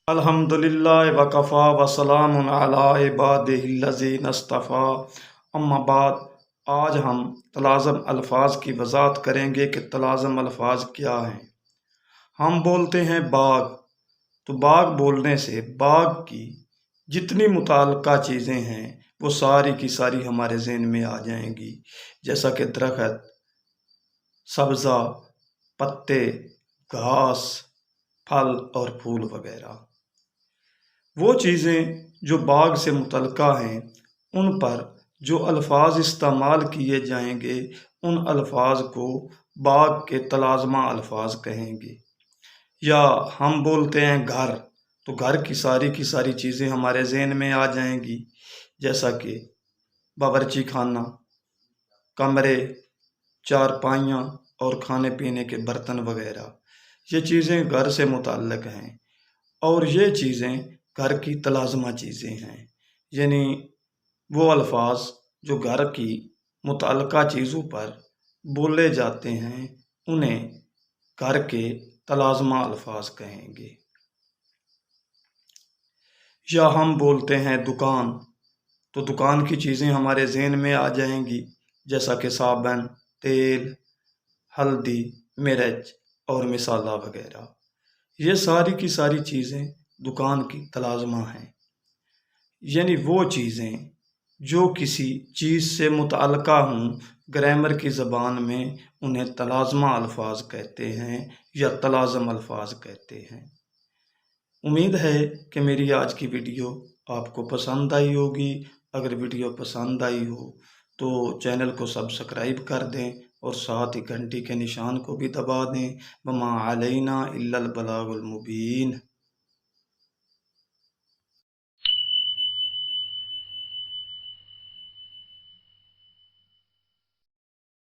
الحمدللہ وکفا وسلام علی عبادہ اصطفیٰ، اما بعد۔ آج ہم تلازم الفاظ کی وضاحت کریں گے کہ تلازم الفاظ کیا ہیں۔ ہم بولتے ہیں باغ، تو باغ بولنے سے باغ کی جتنی متعلقہ چیزیں ہیں وہ ساری کی ساری ہمارے ذہن میں آ جائیں گی، جیسا کہ درخت، سبزہ، پتے، گھاس، پھل اور پھول وغیرہ۔ وہ چیزیں جو باغ سے متعلقہ ہیں ان پر جو الفاظ استعمال کیے جائیں گے ان الفاظ کو باغ کے تلازمہ الفاظ کہیں گے۔ یا ہم بولتے ہیں گھر، تو گھر کی ساری چیزیں ہمارے ذہن میں آ جائیں گی، جیسا کہ باورچی خانہ، کمرے، چارپائیاں اور کھانے پینے کے برتن وغیرہ۔ یہ چیزیں گھر سے متعلق ہیں اور یہ چیزیں گھر کی تلازمہ چیزیں ہیں، یعنی وہ الفاظ جو گھر کی متعلقہ چیزوں پر بولے جاتے ہیں انہیں گھر کے تلازمہ الفاظ کہیں گے۔ یا ہم بولتے ہیں دکان، تو دکان کی چیزیں ہمارے ذہن میں آ جائیں گی، جیسا کہ صابن، تیل، ہلدی، مرچ اور مسالہ وغیرہ۔ یہ ساری کی ساری چیزیں دکان کی تلازمہ ہیں، یعنی وہ چیزیں جو کسی چیز سے متعلقہ ہوں، گرامر کی زبان میں انہیں تلازمہ الفاظ کہتے ہیں یا تلازم الفاظ کہتے ہیں۔ امید ہے کہ میری آج کی ویڈیو آپ کو پسند آئی ہوگی۔ اگر ویڈیو پسند آئی ہو تو چینل کو سبسکرائب کر دیں اور ساتھ ہی گھنٹی کے نشان کو بھی دبا دیں۔ وما علینا الا البلاغ المبین۔